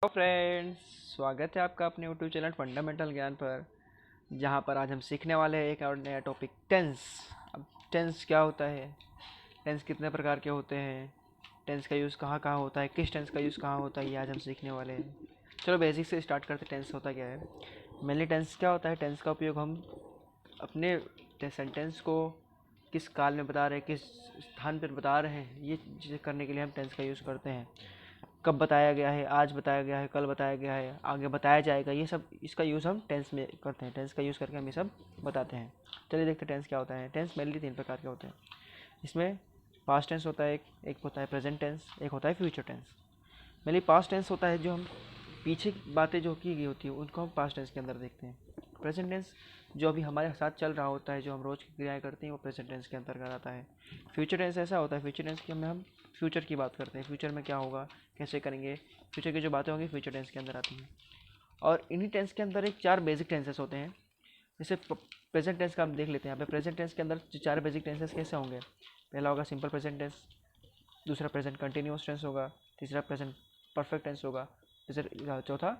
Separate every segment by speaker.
Speaker 1: Hello friends, स्वागत है आपका अपने यूट्यूब चैनल फंडामेंटल ज्ञान पर। जहां पर आज हम सीखने वाले हैं एक और नया टॉपिक टेंस। अब टेंस क्या होता है, टेंस कितने प्रकार के होते हैं, टेंस का यूज़ कहाँ कहाँ होता है, किस टेंस का यूज़ कहाँ होता है, ये आज हम सीखने वाले हैं। चलो बेसिक से स्टार्ट करते। टेंस होता क्या है। मेनली टेंस क्या होता है, टेंस का उपयोग हम अपने सेंटेंस को किस काल में बता रहे हैं, किस स्थान पर बता रहे हैं, ये चीज़ें करने के लिए हम टेंस का यूज़ करते हैं। कब बताया गया है, आज बताया गया है, कल बताया गया है, आगे बताया जाएगा, ये सब इसका यूज़ हम टेंस में करते हैं। टेंस का यूज़ करके हम ये सब बताते हैं। चलिए देखते हैं टेंस क्या होता है। टेंस मेनली 3 प्रकार के होते हैं। इसमें पास्ट टेंस होता है, एक होता है प्रेजेंट टेंस, एक होता है future tense. Mainly past tense होता है जो हम पीछे बातें जो की गई होती है उनको हम पास्ट टेंस के अंदर देखते हैं। प्रेजेंट टेंस जो अभी हमारे साथ चल रहा होता है, जो हम रोज़ की क्रियाएं करते हैं, वो प्रेजेंट टेंस के अंतर्गत आता है। फ्यूचर टेंस ऐसा होता है, फ्यूचर टेंस के में हम फ्यूचर की बात करते हैं, फ्यूचर में क्या होगा, कैसे करेंगे, फ्यूचर की जो बातें होंगी फ्यूचर टेंस के अंदर आती हैं। और इन्हीं टेंस के अंदर एक 4 बेसिक टेंसेस होते हैं। जैसे प्रेजेंट टेंस का हम देख लेते हैं। यहाँ पे प्रेजेंट टेंस के अंदर जो 4 बेसिक टेंसेस कैसे होंगे। पहला होगा सिंपल प्रेजेंट टेंस, दूसरा प्रेजेंट कंटिन्यूअस टेंस होगा, तीसरा प्रेजेंट परफेक्ट टेंस होगा, तीसरा चौथा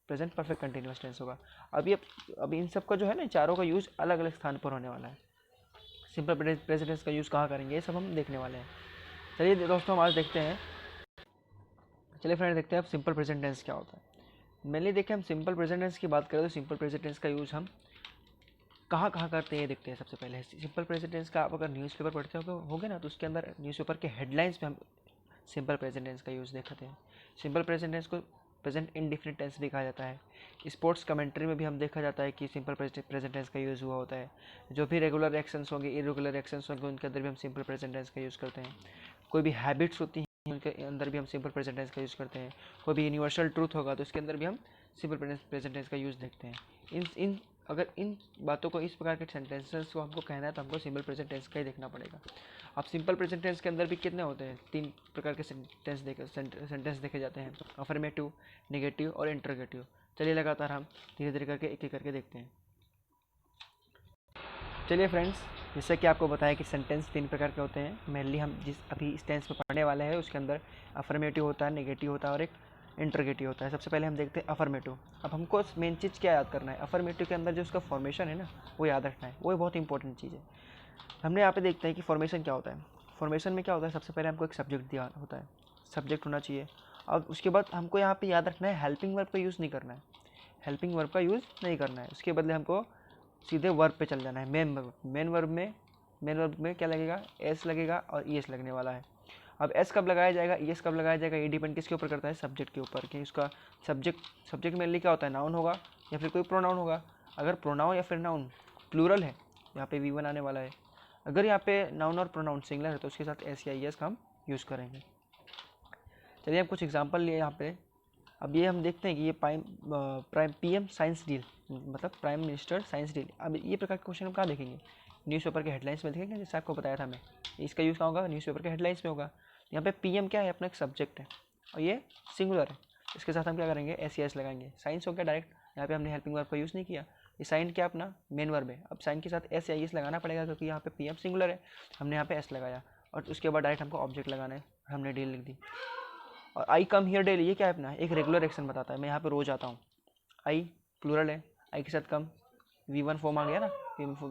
Speaker 1: प्रेजेंट परफेक्ट कंटिन्यूअस टेंस होगा। अभी इन सब का जो है ना, चारों का यूज़ अलग अलग स्थान पर होने वाला है। सिंपल प्रेजेंट टेंस का यूज़ कहाँ करेंगे, ये सब हम देखने वाले हैं। चलिए दोस्तों, हम आज देखते हैं। चलिए फ्रेंड, देखते हैं अब सिंपल प्रेजेंट टेंस क्या होता है। मेनली देखें, हम सिंपल प्रेजेंट टेंस की बात करें तो सिंपल प्रेजेंट टेंस का यूज़ हम कहाँ कहाँ करते हैं ये देखते हैं। सबसे पहले सिंपल प्रेजेंट टेंस का आप अगर न्यूज़पेपर पढ़ते होगे ना, तो उसके अंदर न्यूज़पेपर के हेडलाइंस पे हम सिंपल प्रेजेंट टेंस का यूज़ देखते हैं। सिंपल प्रेजेंट टेंस को प्रेजेंट इंडिफिनिट टेंस भी कहा जाता है। स्पोर्ट्स कमेंट्री में भी हम देखा जाता है कि सिंपल प्रेजेंट टेंस का यूज़ हुआ होता है। जो भी रेगुलर एक्शंस होंगे, इरेगुलर एक्शंस होंगे, उनके अंदर भी हम सिंपल प्रेजेंट टेंस का यूज़ करते हैं। कोई भी हैबिट्स होती हैं उनके अंदर भी हम सिंपल प्रेजेंट टेंस का यूज़ करते हैं। कोई भी यूनिवर्सल ट्रूथ होगा तो उसके अंदर भी हम सिंपल प्रेजेंट टेंस का यूज़ देखते हैं। इन अगर इन बातों को, इस प्रकार के सेंटेंसेस को हमको कहना है तो हमको सिंपल प्रेजेंट टेंस का ही देखना पड़ेगा। अब सिंपल प्रेजेंट टेंस के अंदर भी कितने होते हैं, 3 प्रकार के सेंटेंस देखे जाते हैं। अफर्मेटिव, नेगेटिव और इंटरोगेटिव। चलिए लगातार हम धीरे धीरे करके एक एक करके देखते हैं। चलिए फ्रेंड्स, जैसे कि आपको बताया कि सेंटेंस 3 प्रकार के होते हैं। मेनली हम जिस अभी इस टेंस में पढ़ने वाले हैं उसके अंदर अफर्मेटिव होता है, नेगेटिव होता है और एक इंटरोगेटिव होता है। सबसे पहले हम देखते हैं अफर्मेटिव। अब हमको मेन चीज़ क्या याद करना है, अफर्मेटिव के अंदर जो उसका फॉर्मेशन है ना, वो याद रखना है। वो बहुत इंपॉर्टेंट चीज़ है। हमने यहाँ पे देखते हैं कि फॉर्मेशन क्या होता है। फॉर्मेशन में क्या होता है, सबसे पहले हमको एक सब्जेक्ट दिया होता है, सब्जेक्ट होना चाहिए। अब उसके बाद हमको यहाँ पे याद रखना है हेल्पिंग वर्ब का यूज़ नहीं करना है, हेल्पिंग वर्ब का यूज़ नहीं करना है। उसके बदले हमको सीधे वर्ब पे चल जाना है, मेन वर्ब में क्या लगेगा, एस लगेगा और ई एस लगने वाला है। अब एस कब लगाया जाएगा, ई एस कब लगाया जाएगा, ये डिपेंड किसके ऊपर करता है, सब्जेक्ट के ऊपर, कि उसका सब्जेक्ट मेनली क्या होता है, नाउन होगा या फिर कोई प्रोनाउन होगा। अगर प्रोनाउन या फिर नाउन प्लूरल है, यहाँ पे V1 आने वाला है। अगर यहाँ पे नाउन और प्रोनाउन सिंगलर है तो उसके साथ एस या ई एस का हम यूज़ करेंगे। चलिए हम कुछ एग्जांपल लिए यहाँ पे। अब ये हम देखते हैं कि ये प्राइम PM साइंस डील, मतलब प्राइम मिनिस्टर साइंस डील। अब ये प्रकार के क्वेश्चन हम कहाँ देखेंगे, न्यूज़पेपर के हेडलाइंस में देखेंगे, जैसे आपको बताया था मैं। इसका यूज़ कहाँ होगा, न्यूज़पेपर के हेडलाइंस में होगा। यहाँ पे PM क्या है, अपना एक सब्जेक्ट है और ये सिंगुलर है। इसके साथ हम क्या करेंगे, एस या एस लगाएंगे। साइंस हो गया डायरेक्ट, यहाँ पे हमने हेल्पिंग वर्ब का यूज़ नहीं किया। ये साइन क्या अपना मेन वर्ब है। अब साइन के साथ एस या एस लगाना पड़ेगा क्योंकि यहाँ पे PM सिंगुलर है, हमने यहाँ पे एस लगाया और उसके बाद डायरेक्ट हमको ऑब्जेक्ट लगाना है, हमने डील लिख दी। और आई कम हियर डेली, ये क्या है अपना एक रेगुलर एक्शन बताता है, मैं यहाँ पे रोज आता हूँ। आई प्लूरल है, आई के साथ कम, V1 फॉर्म आ गया ना,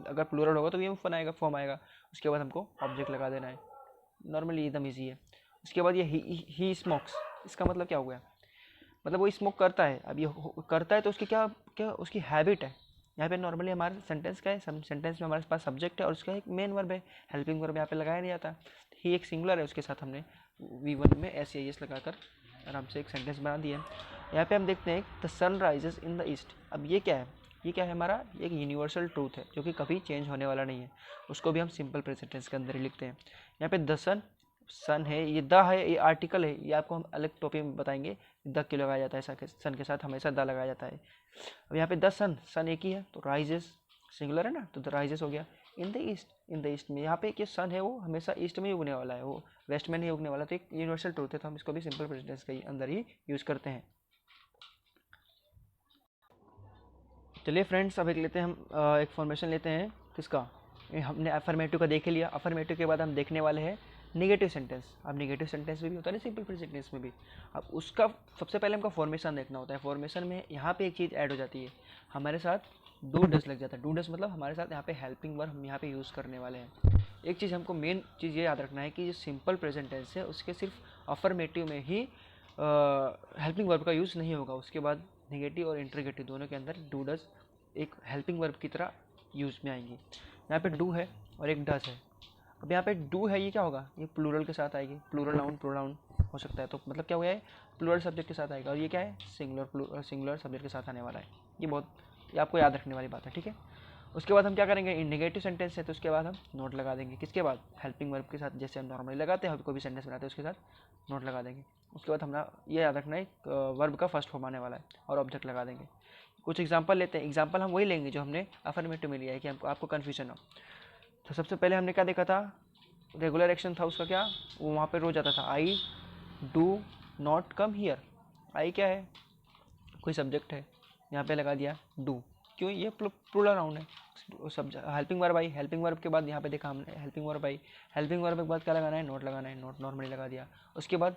Speaker 1: अगर प्लूरल होगा तो V1 आएगा, फॉर्म आएगा। उसके बाद हमको ऑब्जेक्ट लगा देना है, नॉर्मली एकदम ईजी है। उसके बाद ये ही स्मोक्स, इसका मतलब क्या हो गया, मतलब वो स्मोक करता है। अब ये करता है तो उसकी क्या क्या उसकी हैबिट है। यहाँ पे नॉर्मली हमारे सेंटेंस का है, सेंटेंस में हमारे पास सब्जेक्ट है और उसका एक मेन वर्ब है, हेल्पिंग वर्ब यहाँ पे लगाया नहीं जाता। ही एक सिंगुलर है, उसके साथ हमने V1 में एस या एस लगाकर आराम से एक सेंटेंस बना दिया। यहाँ पे हम देखते हैं the sun rises in the east. अब ये क्या है, ये क्या है हमारा, एक यूनिवर्सल ट्रूथ है जो कि कभी चेंज होने वाला नहीं है। उसको भी हम सिंपल प्रेजेंट टेंस के अंदर ही लिखते हैं। यहाँ पे द सन है, ये द है, ये आर्टिकल है, ये आपको हम अलग टॉपिक में बताएंगे। द क्यों लगाया जाता है, सन के साथ हमेशा द लगाया जाता है। अब यहाँ पे द सन एक ही है तो राइजेस सिंगुलर है ना, तो द राइजेस हो गया। इन द ईस्ट में यहाँ पे कि सन है वो हमेशा ईस्ट में ही उगने वाला है, वो वेस्ट में नहीं उगने वाला। तो एक यूनिवर्सल ट्रूथ है, तो हम इसको भी सिंपल प्रेजेंट टेंस के अंदर ही यूज़ करते हैं। चलिए फ्रेंड्स, अब एक लेते हैं हम एक फॉर्मेशन लेते हैं किसका, हमने अफर्मेटिव का देख लिया। अफर्मेटिव के बाद हम देखने वाले हैं नेगेटिव सेंटेंस, अब नेगेटिव सेंटेंस में भी होता है ना सिंपल प्रेजेंट टेंस में भी। अब उसका सबसे पहले हमको फॉर्मेशन देखना होता है। फॉर्मेशन में यहाँ पे एक चीज़ ऐड हो जाती है, हमारे साथ डू डस लग जाता है। डू डस मतलब हमारे साथ यहाँ पे हेल्पिंग वर्ब हम यहाँ पे यूज़ करने वाले हैं। एक चीज़ हमको मेन चीज़ ये याद रखना है कि जो सिंपल प्रेजेंट टेंस है उसके सिर्फ अफर्मेटिव में ही हेल्पिंग वर्ब का यूज़ नहीं होगा। उसके बाद नेगेटिव और इंटरगेटिव दोनों के अंदर डू डस एक हेल्पिंग वर्ब की तरह यूज़ में आएंगी। यहाँ पे डू है और एक डस है। अब यहाँ पे डू है, ये क्या होगा, ये प्लूरल के साथ आएगी। प्लूरल नाउन हो सकता है, तो मतलब क्या हुआ है, प्लूरल सब्जेक्ट के साथ आएगा। और ये क्या है, सिंगुलर सब्जेक्ट के साथ आने वाला है। ये आपको याद रखने वाली बात है, ठीक है। उसके बाद हम क्या करेंगे, नेगेटिव सेंटेंस है तो उसके बाद हम नोट लगा देंगे। किसके बाद, हेल्पिंग वर्ब के साथ, जैसे हम नॉर्मली लगाते हैं कोई भी सेंटेंस बनाते हैं उसके साथ नोट लगा देंगे। उसके बाद हमारा ये याद रखना है वर्ब का फर्स्ट फॉर्म आने वाला है और ऑब्जेक्ट लगा देंगे। कुछ एग्जाम्पल लेते हैं। एग्जाम्पल हम वही लेंगे जो हमने अफर्मेटिव में लिया है कि हमको आपको कन्फ्यूजन हो। तो सबसे पहले हमने क्या देखा था, रेगुलर एक्शन था उसका क्या, वो वहाँ पे रोज जाता था, I do not come here. I क्या है, कोई सब्जेक्ट है, यहाँ पे लगा दिया डू, क्यों, ये प्लूरल नाउन है। Helping verb I, helping verb के बाद यहाँ पे देखा हमने helping verb I, helping verb के बाद क्या लगाना है, नोट लगाना है। नोट नॉर्मली लगा दिया। उसके बाद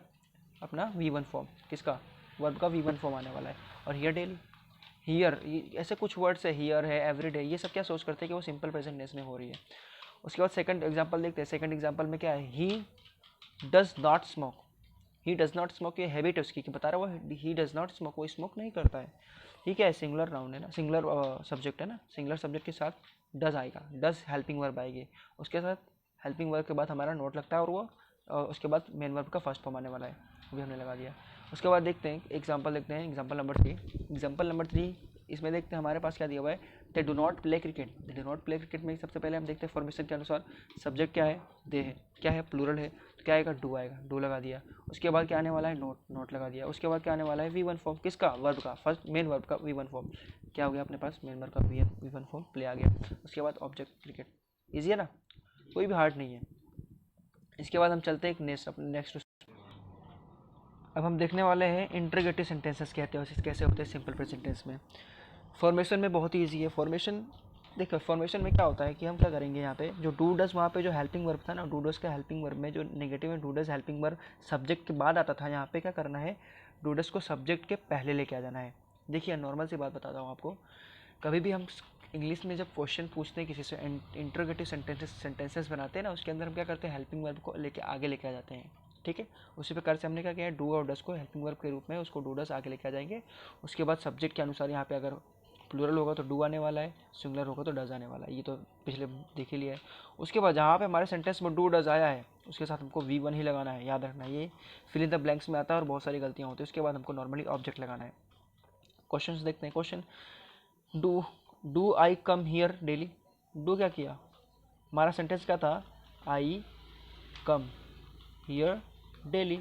Speaker 1: अपना V1 फॉर्म, किसका, वर्ब का V1 फॉर्म आने वाला है। और हियर डेली, हियर ऐसे कुछ वर्ड्स है, हियर है, एवरीडे, ये सब क्या सोच करते हैं कि वो सिंपल प्रेजेंट टेंस में हो रही है। उसके बाद सेकंड एग्जांपल देखते हैं। सेकंड एग्जांपल में क्या है, he does not smoke. He does not smoke, ये हैबिट है उसकी कि बता रहा है वो ही डज नॉट स्मोक, वो स्मोक नहीं करता है। ठीक है, सिंगुलर नाउन है ना, सिंगुलर सब्जेक्ट है ना, सिंगुलर सब्जेक्ट के साथ डज आएगा, डज हेल्पिंग वर्ब आएगी। उसके साथ हेल्पिंग वर्ब के बाद हमारा नोट लगता है और वो उसके बाद मेन वर्ब का फर्स्ट फॉर्म आने वाला है, वो भी हमने लगा दिया। उसके बाद देखते हैं एग्जाम्पल, देखते हैं एग्जाम्पल नंबर 3। एग्जाम्पल नंबर 3 इसमें देखते हैं हमारे पास क्या दिया हुआ है, they do not play cricket. They do not play cricket में सबसे पहले हम देखते हैं फॉर्मेशन के अनुसार सब्जेक्ट क्या है, दे है, क्या है, प्लूरल है, तो क्या आएगा, डू आएगा, डू लगा दिया। उसके बाद क्या आने वाला है, नोट, नोट लगा दिया। उसके बाद क्या आने वाला है, V1 फॉर्म, किसका, वर्ब का, फर्स्ट मेन वर्ब का V1 फॉर्म। क्या हो गया अपने पास, मेन वर्ब का V1 फॉर्म प्ले आ गया। उसके बाद ऑब्जेक्ट क्रिकेट, ईजी है ना, कोई भी हार्ड नहीं है। इसके बाद हम चलते हैं नेक्स्ट। अब हम देखने वाले हैं इंटरोगेटिव सेंटेंसेस कहते हैं कैसे होते हैं सिंपल प्रेजेंट टेंस में। फॉर्मेशन में बहुत ही ईजी है। फॉर्मेशन देखो, फॉर्मेशन में क्या होता है कि हम क्या करेंगे, यहाँ पे जो डू डज, वहाँ पे जो हेल्पिंग वर्ब था ना, डू डज का हेल्पिंग वर्ब में जो नेगेटिव में do does helping verb subject के बाद आता था, यहाँ पे क्या करना है, डू डज को सब्जेक्ट के पहले लेके आ जाना है। देखिए नॉर्मल सी बात बताता हूँ आपको, कभी भी हम इंग्लिश में जब क्वेश्चन पूछते हैं किसी से, इंटरोगेटिव सेंटेंसेस बनाते हैं ना, उसके अंदर हम क्या करते हैं, हेल्पिंग वर्ब को आगे लेके आ जाते हैं। ठीक है, उसी प्रकार से हमने क्या किया है, डू और डस को हेल्पिंग वर्ब के रूप में उसको डू डस आगे लेके आ जाएंगे। उसके बाद सब्जेक्ट के अनुसार यहाँ पे अगर प्लूरल होगा तो डू आने वाला है, सिंगुलर होगा तो डज आने वाला है, ये तो पिछले देख ही लिया है। उसके बाद जहाँ पे हमारे सेंटेंस में डू डज आया है उसके साथ हमको V1 ही लगाना है, याद रखना, ये फिल इन द ब्लैंक्स में आता है और बहुत सारी गलतियाँ होती है। उसके बाद हमको नॉर्मली ऑब्जेक्ट लगाना है। क्वेश्चन देखते हैं। Question, do I come here daily. Do क्या किया, हमारा सेंटेंस क्या था, आई कम हियर डेली,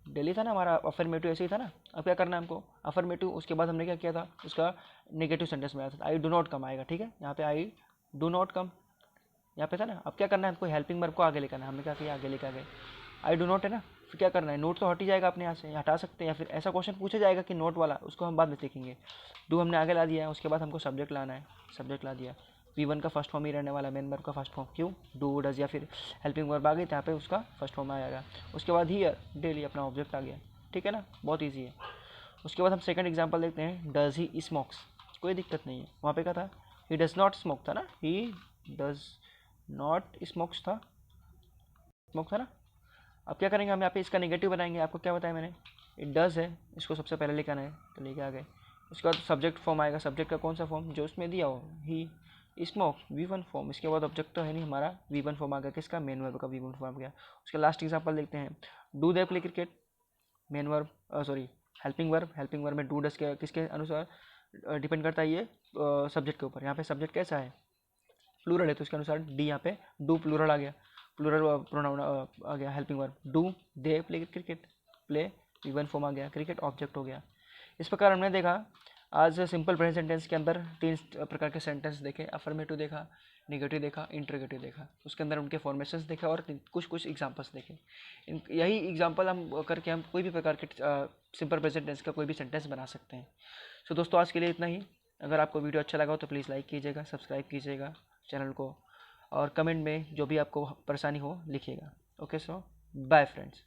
Speaker 1: डेली था ना हमारा, अफर्मेटिव ऐसे ही था ना। अब क्या करना है हमको, अफर्मेटिव, उसके बाद हमने क्या किया था, उसका नेगेटिव सेंटेंस में आया था, आई डू नॉट कम आएगा। ठीक है, यहाँ पे आई डू नॉट कम यहाँ पे था ना। अब क्या करना है हमको, हेल्पिंग वर्ब को आगे लेकर आना है। हमने क्या किया, आगे लेकर आ गए, आई डू नॉट है ना, फिर क्या करना है, नोट तो हट ही जाएगा अपने यहाँ से, हटा सकते हैं, या फिर ऐसा क्वेश्चन पूछा जाएगा कि नोट वाला, उसको हम बाद में सीखेंगे। डू हमने आगे ला दिया है। उसके बाद हमको सब्जेक्ट लाना है, सब्जेक्ट ला दिया, V1 का फर्स्ट फॉर्म ही रहने वाला, मेन वर्ब का फर्स्ट फॉर्म, क्यों, डू डज या फिर हेल्पिंग वर्ब आ गई तो यहाँ पे उसका फर्स्ट फॉर्म आएगा। उसके बाद हियर डेली अपना ऑब्जेक्ट आ गया। ठीक है ना, बहुत ईजी है। उसके बाद हम सेकंड एग्जांपल देखते हैं, डज ही स्मोक्स। कोई दिक्कत नहीं है, वहाँ पे क्या था, ही डज नॉट स्मोक था ना, ही डज नॉट स्मोक्स था, स्मोक था ना। अब क्या करेंगे, हम यहाँ पे इसका नेगेटिव बनाएंगे। आपको क्या बताया मैंने, इट डज है, इसको सबसे पहले लेकर आना है तो लेके आ गए। उसके बाद सब्जेक्ट फॉर्म आएगा, सब्जेक्ट का कौन सा फॉर्म, जो उसमें दिया हो, ही स्मोक, V1 फॉर्म। इसके बाद ऑब्जेक्ट तो है नहीं हमारा, V1 फॉर्म आ गया, किसका, मेन वर्ब का V1 फॉर्म आ गया। उसके लास्ट एग्जाम्पल देखते हैं, do they play cricket, main verb sorry helping verb, helping verb में डू डस के किसके अनुसार डिपेंड करता है, ये सब्जेक्ट के ऊपर। यहाँ पे सब्जेक्ट कैसा है, प्लूरल है, तो इसके अनुसार डी, यहाँ पे डू प्लूरल आ गया, प्लूरल प्रोनाउन आ गया, helping verb do they play cricket, play V1 form आ गया, क्रिकेट ऑब्जेक्ट हो गया। इस प्रकार हमने देखा आज सिंपल प्रेजेंट सेंटेंस के अंदर 3 प्रकार के सेंटेंस देखे, अफर्मेटिव देखा, नेगेटिव देखा, इंटरोगेटिव देखा, उसके अंदर उनके फॉर्मेशंस देखे और कुछ एग्जांपल्स देखे। यही एग्जांपल हम करके हम कोई भी प्रकार के सिंपल प्रेजेंट टेंस का कोई भी सेंटेंस बना सकते हैं। सो दोस्तों आज के लिए इतना ही। अगर आपको वीडियो अच्छा लगा हो तो प्लीज़ लाइक कीजिएगा, सब्सक्राइब कीजिएगा चैनल को, और कमेंट में जो भी आपको परेशानी हो लिखिएगा। ओके, सो बाय फ्रेंड्स।